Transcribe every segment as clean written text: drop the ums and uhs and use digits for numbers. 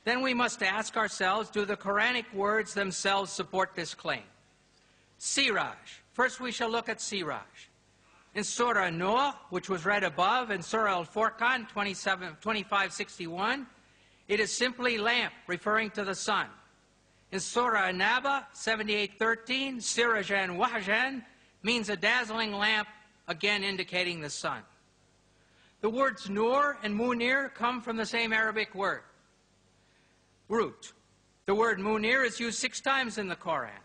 then we must ask ourselves, do the Quranic words themselves support this claim? Siraj. First we shall look at Siraj. In Surah Noah, which was read above, in Surah Al-Furqan 2561, it is simply lamp, referring to the sun. In Surah An-Naba 78:13, Sirajan Wahjan means a dazzling lamp, again indicating the sun. The words Nur and Munir come from the same Arabic word, root. The word Munir is used 6 times in the Quran.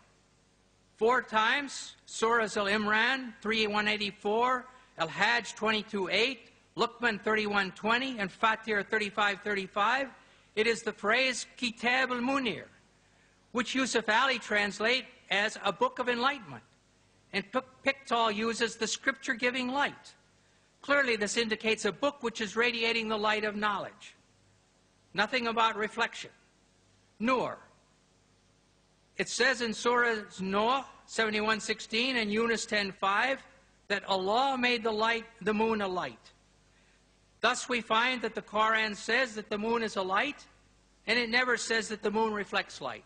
4 times, Surahs Al-Imran 3:184, Al-Hajj 22:8, Luqman 31:20, and Fatir 35:35. It is the phrase Kitab al-Munir, which Yusuf Ali translate as a book of enlightenment, and Pickthall uses the scripture-giving light. Clearly, this indicates a book which is radiating the light of knowledge. Nothing about reflection. Nur. It says in Surah Noah 71:16 and Yunus 10:5 that Allah made the moon a light. Thus we find that the Quran says that the moon is a light, and it never says that the moon reflects light.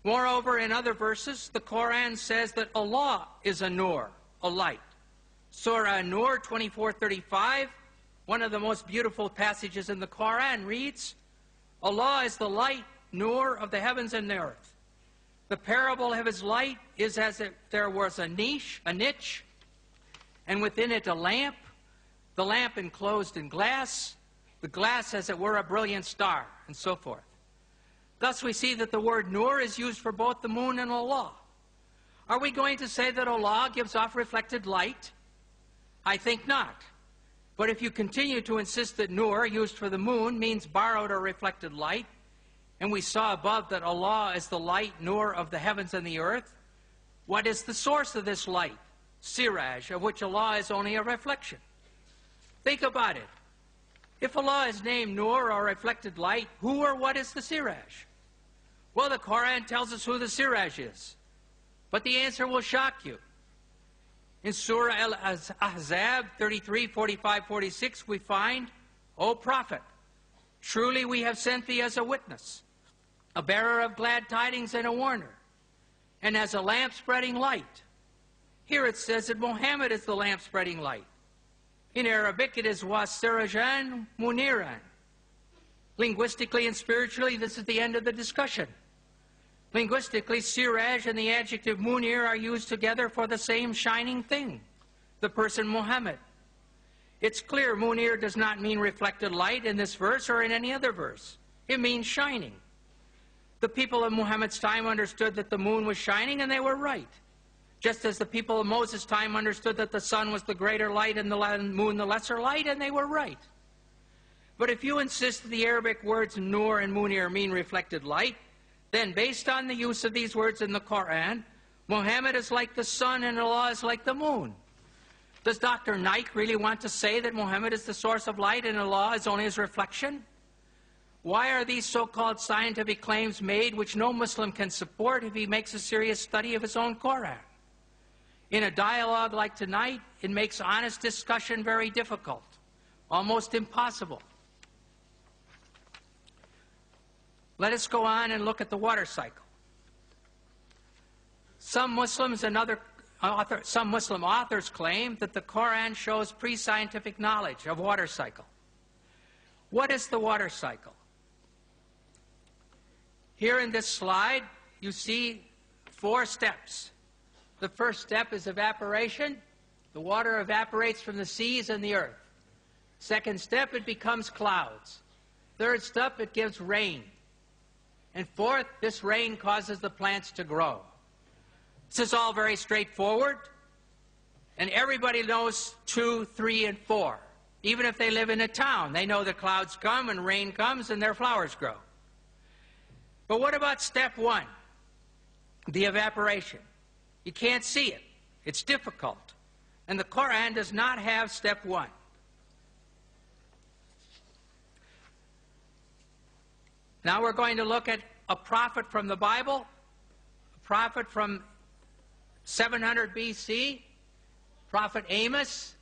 Moreover, in other verses, the Quran says that Allah is a nur, a light. Surah Nur 24:35, one of the most beautiful passages in the Quran, reads, Allah is the light, nur of the heavens and the earth. The parable of his light is as if there was a niche, and within it a lamp, the lamp enclosed in glass, the glass as it were a brilliant star, and so forth. Thus we see that the word nur is used for both the moon and Allah. Are we going to say that Allah gives off reflected light? I think not. But if you continue to insist that nur, used for the moon, means borrowed or reflected light, and we saw above that Allah is the light, nur of the heavens and the earth, what is the source of this light? Siraj, of which Allah is only a reflection. Think about it. If Allah is named nur or reflected light, who or what is the Siraj? Well, the Quran tells us who the Siraj is. But the answer will shock you. In Surah Al-Ahzab 33:45-46, we find, O Prophet, truly we have sent thee as a witness, a bearer of glad tidings and a warner, and as a lamp spreading light. Here it says that Muhammad is the lamp spreading light. In Arabic, it is Wasirajan Muniran. Linguistically and spiritually, this is the end of the discussion. Linguistically, Siraj and the adjective Munir are used together for the same shining thing, the person Muhammad. It's clear Munir does not mean reflected light in this verse or in any other verse. It means shining. The people of Muhammad's time understood that the moon was shining, and they were right. Just as the people of Moses' time understood that the sun was the greater light and the moon the lesser light, and they were right. But if you insist that the Arabic words nur and munir mean reflected light, then based on the use of these words in the Quran, Muhammad is like the sun and Allah is like the moon. Does Dr. Naik really want to say that Muhammad is the source of light and Allah is only his reflection? Why are these so-called scientific claims made which no Muslim can support if he makes a serious study of his own Quran? In a dialogue like tonight, it makes honest discussion very difficult, almost impossible. Let us go on and look at the water cycle. Some Muslim authors claim that the Quran shows pre-scientific knowledge of water cycle. What is the water cycle? Here in this slide, you see 4 steps. The first step is evaporation. The water evaporates from the seas and the earth. Second step, it becomes clouds. Third step, it gives rain. And fourth, this rain causes the plants to grow. This is all very straightforward, and everybody knows 2, 3, and 4. Even if they live in a town, they know the clouds come and rain comes and their flowers grow. But what about step 1, the evaporation? You can't see it. It's difficult. And the Quran does not have step 1. Now we're going to look at a prophet from the Bible, a prophet from 700 BC, Prophet Amos.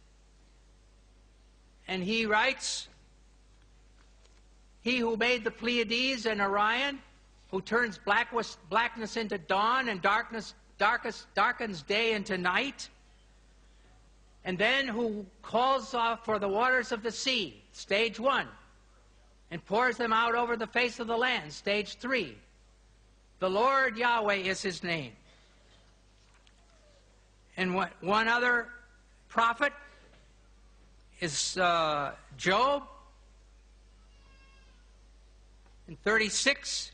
And he writes, He who made the Pleiades and Orion, who turns blackness into dawn and darkens day into night, and then who calls off for the waters of the sea, stage 1, and pours them out over the face of the land, stage 3. The Lord Yahweh is his name. And one other prophet is Job. In 36,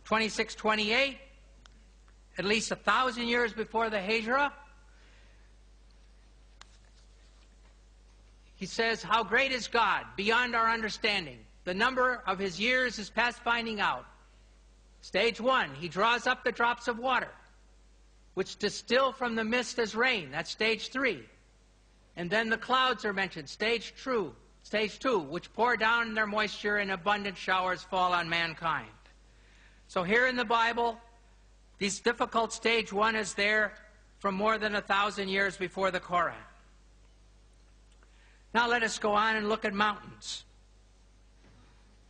26, 28, at least 1,000 years before the Hijrah, he says, how great is God, beyond our understanding. The number of his years is past finding out. Stage 1, he draws up the drops of water, which distill from the mist as rain. That's stage 3. And then the clouds are mentioned, stage 2, which pour down their moisture and abundant showers fall on mankind. So here in the Bible, this difficult stage 1 is there from more than 1,000 years before the Koran. Now let us go on and look at mountains.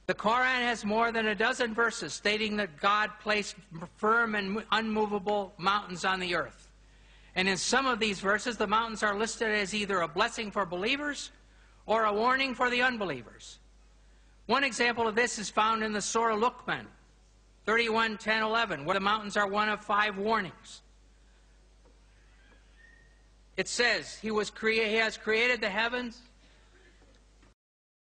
The Koran has more than a dozen verses stating that God placed firm and unmovable mountains on the earth. And in some of these verses, the mountains are listed as either a blessing for believers or a warning for the unbelievers. One example of this is found in the Surah Luqman, 31, 10, 11, where the mountains are one of 5 warnings. It says, He has created the heavens